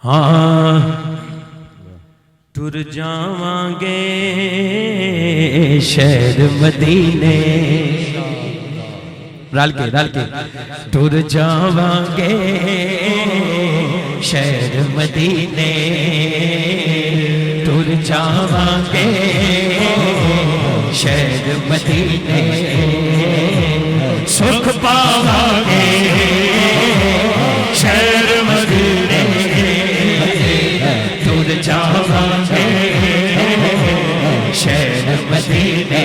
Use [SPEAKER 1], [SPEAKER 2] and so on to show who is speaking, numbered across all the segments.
[SPEAKER 1] ہاں ٹر جاواں گے شہر مدینے رل کے ٹر جاواں گے شہر مدینے ٹر جاواں گے شہر مدینے سکھ پاواں گے شہر مدینے ٹر جاواں گے شہر مدینے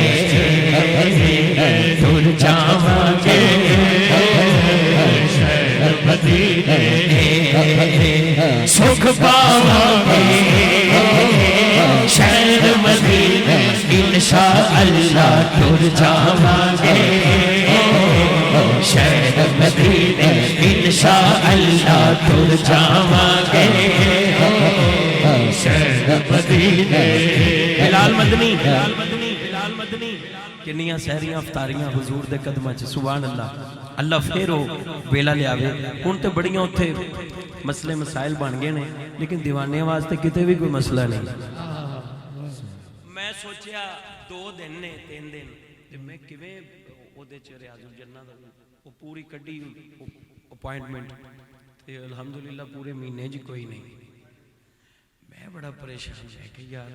[SPEAKER 1] ٹر جاواں گے شہر مدینے سکھ پاواں گے شہر مدینے انشاءاللہ ٹر جاواں گے شہر مدینے انشاءاللہ ٹر جاواں گے شہر مدینے بلال مدنی کنیاں سہریاں افطاریاں حضور دے قدماں چ سبحان اللہ اللہ پھر وہ ویلا لے آوے ہن تے بڑیاں اتھے مسئلے مسائل بن گئے نے لیکن دیوانے واسطے کتے بھی کوئی مسئلہ نہیں میں سوچیا 2 دن نے 3 دن تے میں کیویں او دے چ ریاض الجنہ دا وہ پوری کڈی اپائنٹمنٹ تے الحمدللہ پورے مہینے جی کوئی نہیں میں بڑا پریشان ہے کہ یار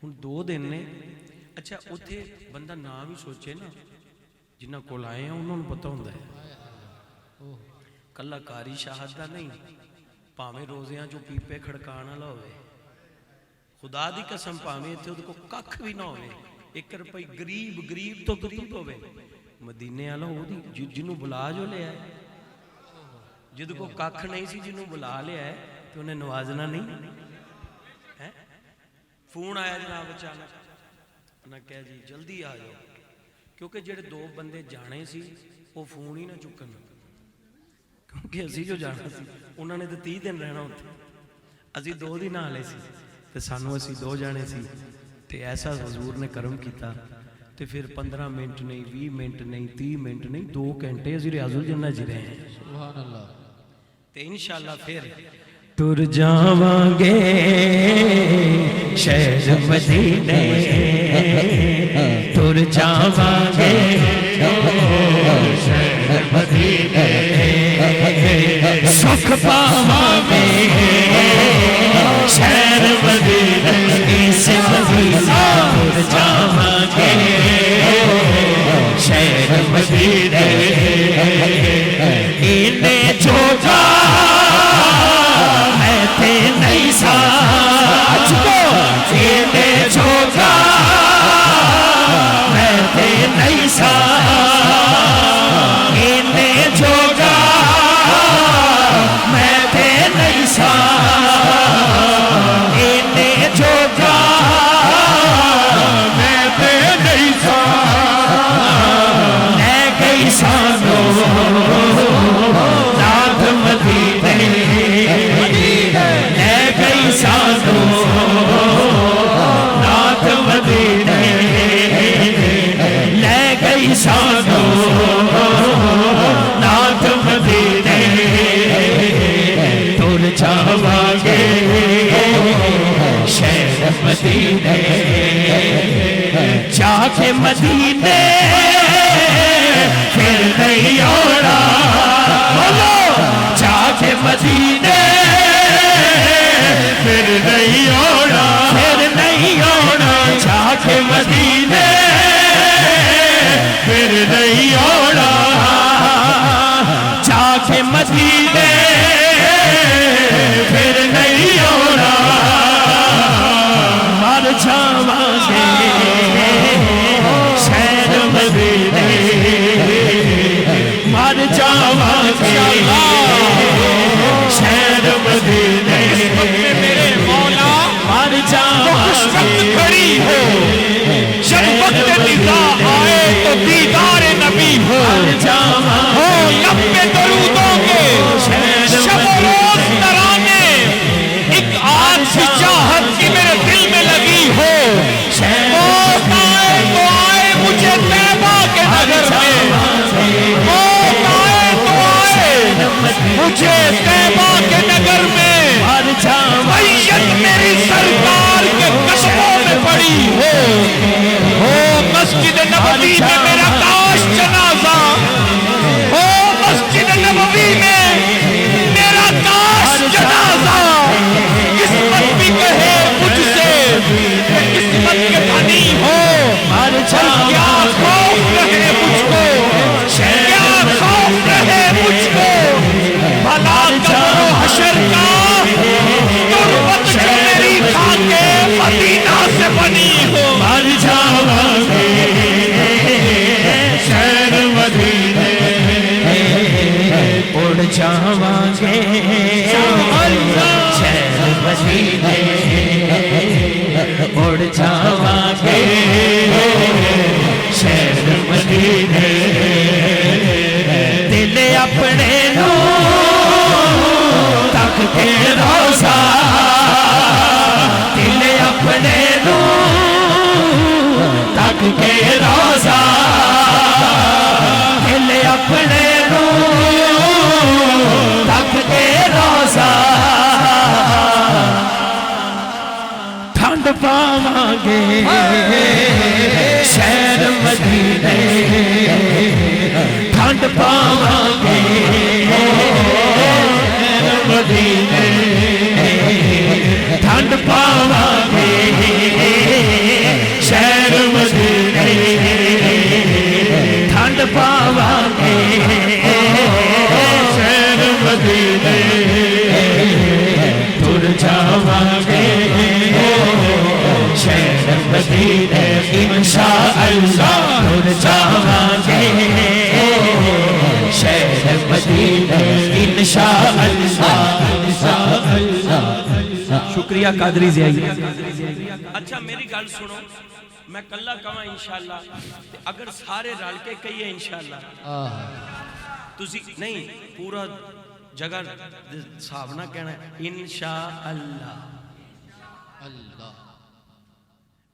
[SPEAKER 1] ہن 2 دن نے اچھا اتھے بندہ نام ہی سوچے نا جنہ کول آئے ہیں انہوں نے پتہ ہوندہ ہے کلہ کاری شاہد دا نہیں پاویں روزیاں جو پیپے کھڑکانا لو ہوئے خدا دی قسم پاویں تھے کو ککھ بھی نہ ہوئے 1 روپے گریب تو گریب ہوئے مدینے آلہ ہو دی جنہوں بلا جو لے آئے جدو کو ککھ نہیں سی جنہوں بلا لے آئے تو انہیں نوازنا نہیں فون آیا جناب اچانک انہیں کہہ جی جلدی آ جاؤ کیونکہ جڑے 2 بندے جانے سی وہ فون ہی نہ چکن کیونکہ اسی جو جانا سی انہوں نے تو 30 دن رہنا ہوتا اسی 2 دن آلے سی تو سانو اسی 2 جانے سی تو ایسا حضور نے کرم کیتا تو پھر 15 منٹ نہیں 20 منٹ نہیں 30 منٹ نہیں 2 گھنٹے اسی ریاض الجنہ جی رہے ہیں سبحان اللہ تو انشاءاللہ پھر ٹر جاواں گے شہر مدینے ٹر جاواں گے شہر مدینے سکھ پاواں گے شہر مدینے اس مدینہ ٹر جاواں گے شہر مدینے انہیں چوکا میں تھے نہیں ساچ کو انہیں چوکا میں تھے نہیں ساچ انہیں چوکا میں تھے نہیں ساچ انہیں چوکا میں تھے نہیں ساچ لے گئی سانو رات مدینے لے گئی سانو رات مدینے لے گئی سانو رات مدینے ٹر جاواں گے شہر مدینے جا کے مدینے پھر نہیں آنا جا کے مدینے پھر نہیں آنا جا کے مدینے پھر نہیں آنا جا کے مدینے پھر نہیں آنا مر جاواں گے شہر مدینے مر جاواں گے شہر مدینے میرے مولا اللہ ٹر جاواں گے شہر مدینے انشاءاللہ شکریہ قادری زیائی اچھا میری گل سنو میں کلا کہاں انشاءاللہ اگر سارے رل کے کہیے انشاءاللہ تسی نہیں پورا جگہ صاحب نہ کہنا ہے انشاءاللہ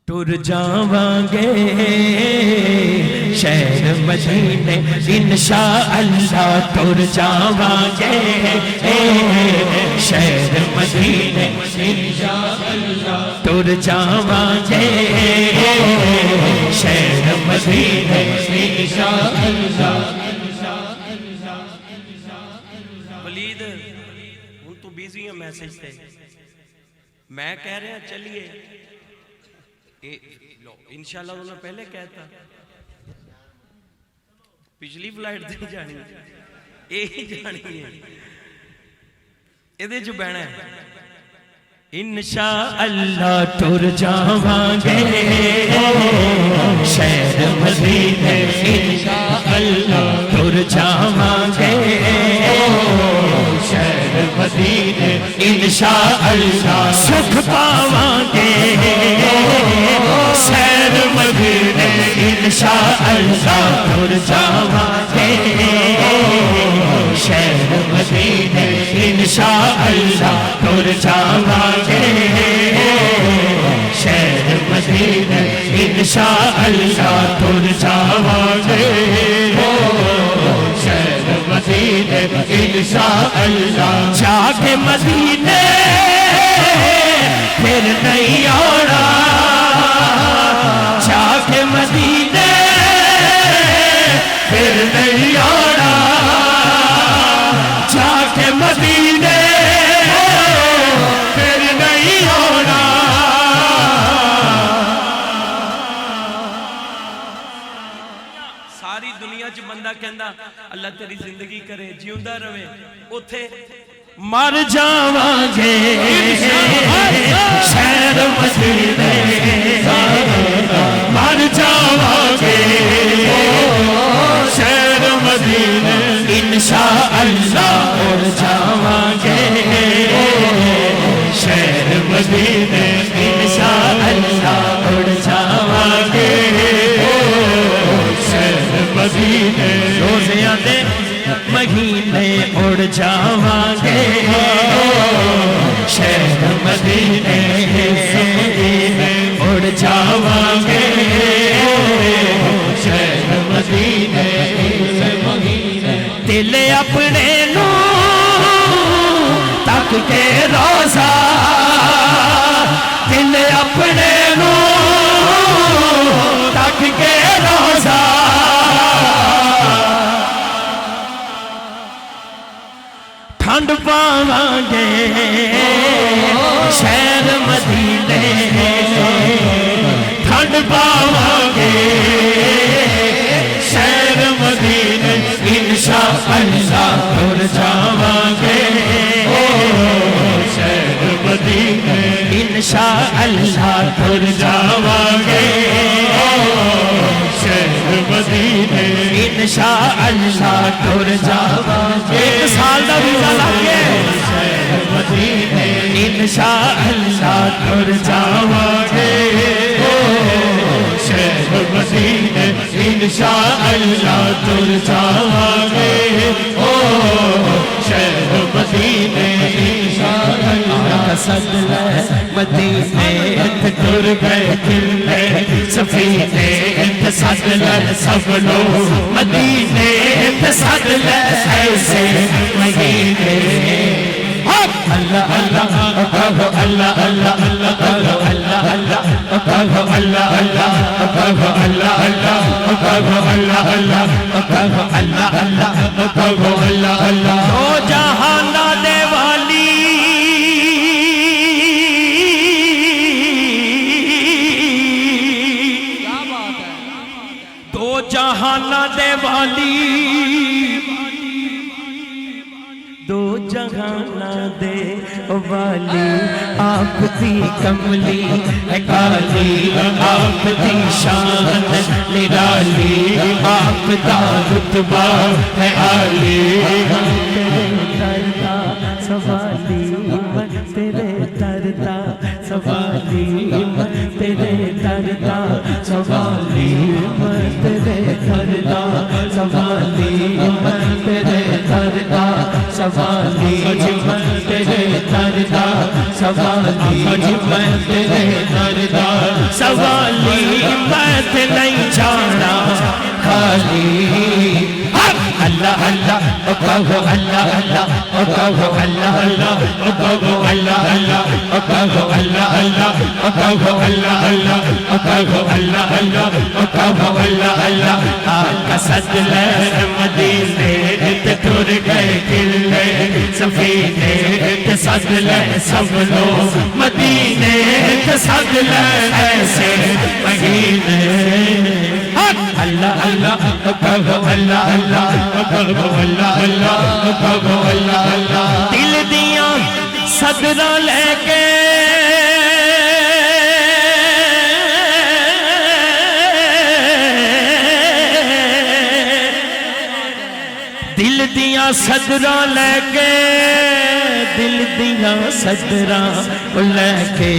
[SPEAKER 1] ٹر جاواں گے شہر مدینے انشاءاللہ ٹر جاواں گے شہر مدینے انشاءاللہ ٹر جاواں گے شہر مدینے انشاءاللہ ولید ہوں تو بیزی ہیں میسیج تے میں کہہ رہا چلیے انشاءاللہ انہوں نے پہلے کہتا پچھلی فلائٹ دے جانی یہی جانی ہے یہ جو بہنا ہے انشاءاللہ ٹر جاواں گے شہر مدینے انشاءاللہ ٹر جاواں گے شہر مدینے انشاءاللہ سکھ پاواں گے شہر مدینے انشاءاللہ ٹر جاواں گے شہر مدینے انشاءاللہ ٹر جاواں گے شہر مدینے انشاءاللہ ٹر جاواں گے شہر مدینے انشاءاللہ جا کے مدینے پھر نہیں آنا جا کے مدینے پھر نہیں آنا جا کے مدینے پھر نہیں آنا ساری دنیا چ بندہ کہندا اللہ تیری زندگی کرے جیوندا رہے اوتھے مر جاواں گے شہر مدینے مر جاواں گے شہر مدینے انشاءاللہ ٹر جاواں گے شہر مدینے انشاءاللہ ٹر جاواں گے شہر مدینے روزیاں دے مہینے اڑ جاواں گے شہر مدینے اڑ جاواں گے شہر مدینے دل اپنے نو تک کے روزہ دل اپنے نو تک کے روزہ ٹھنڈ پاواں گے شہر مدینے ٹھنڈ پاواں گے شہر مدینے انشاءاللہ ٹر جاواں گے شہر مدینے انشاءاللہ ٹر جاواں گے شہر مدینے انشاءاللہ ٹر جاواں گے ایک سال دا ویزا لگ گیا شہر مدینے انشاءاللہ ٹر جاواں گے شہر مدینے انشاءاللہ ٹر جاواں گے شہر مدینے انشاءاللہ صدلہ مدینے ٹر گئے کلے سفینے صدلہ سب لوگ مدینے صدلہ ایسے مہینے اللہ اللہ اللہ اللہ اللہ اللہ اللہ اللہ اللہ اللہ اللہ اللہ دو جہاناں دے والی دو جہاناں دے والی دو جہاناں دے والی آپ دی کملی ہے کالی آپ دی شان نرالی آپ دا رتبہ ہے عالی تیرے در دا سوالی میں تیرے در دا سوالی میں تیرے در دا سوالی میں تیرے در دا سوالی میں تیرے در دا سوالی میں تیرے در دا سوالی میں تیرے در دا سوالی میں تے نہیں جانا خالی اللہ اللہ کہو اللہ اللہ کہو اللہ اللہ کہو اللہ اللہ کہو اللہ اللہ کہو اللہ اللہ کہو اللہ اللہ کہو اللہ اللہ آقا صدلے مدینے تے ٹر گئے قلعے سفینے تے صدلے سب لوگ مدینے تے صدلے ایسے مہینے اللہ اللہ کہو اللہ اللہ کہو اللہ اللہ کہو اللہ اللہ دل دیاں صدرہ لے کے دل دیاں صدرہ لے کے دل دیاں صدرہ لے کے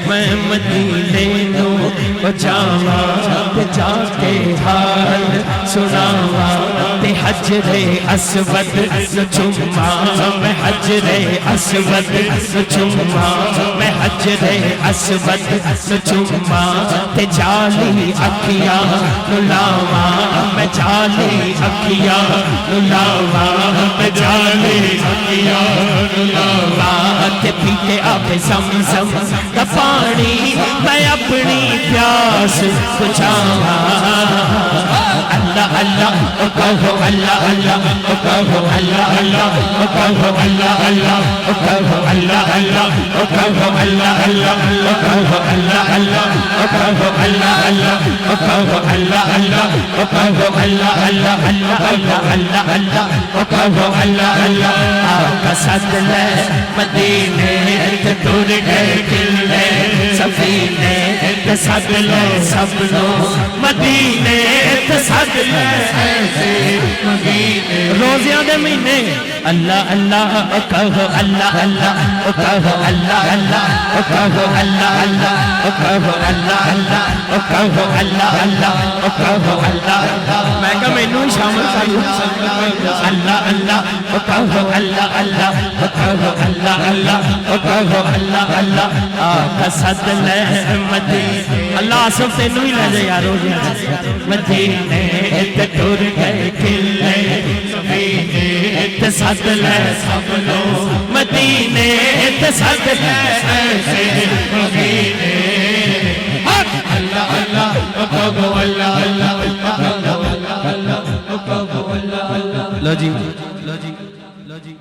[SPEAKER 1] میں مدینے نو جاواں جا کے حال سناواں تے حجر اسود نو چوماں میں حجر اسود نو چوماں میں حجر اسود نو چوماں تے جالی اکھیاں نو لاواں میں جالی اکھیاں نو لاواں میں جالی اکھیاں نو لاواں تے پیتے آب زمزم کا پانی میں اپنی پیاس بجھاواں اللہ اللہ کہو اللہ اللہ کہو اللہ اللہ کہو اللہ اللہ کہو اللہ اللہ کہو اللہ اللہ کہو اللہ اللہ کہو اللہ اللہ کہو اللہ اللہ کہو اللہ اللہ اللہ اللہ اللہ کہو اللہ اللہ آقا صدلے مدینے تے ٹر گئے قلعے سفینے تے صدلے سب لوگ مدینے تے صدلے ایسے مدینے روزیاں دے مہینے اللہ اللہ کہو اللہ اللہ کہو اللہ اللہ کہو اللہ اللہ کہو اللہ اللہ کہو اللہ اللہ کہو اللہ اللہ میں کہا مینوں شامل کرو اللہ اللہ کہو اللہ اللہ کہو اللہ اللہ کہو اللہ اللہ آقا صدلے مدینے اللہ آصف تینوں ہی لے جائے یارو مدینے تے ٹر گئے قلعے سفینے تے صدلے سب لوگ مدینے تے صدلے ایسے مدینے اللہ اللہ کہو اللہ اللہ کہو اللہ اللہ کہو اللہ اللہ لو جی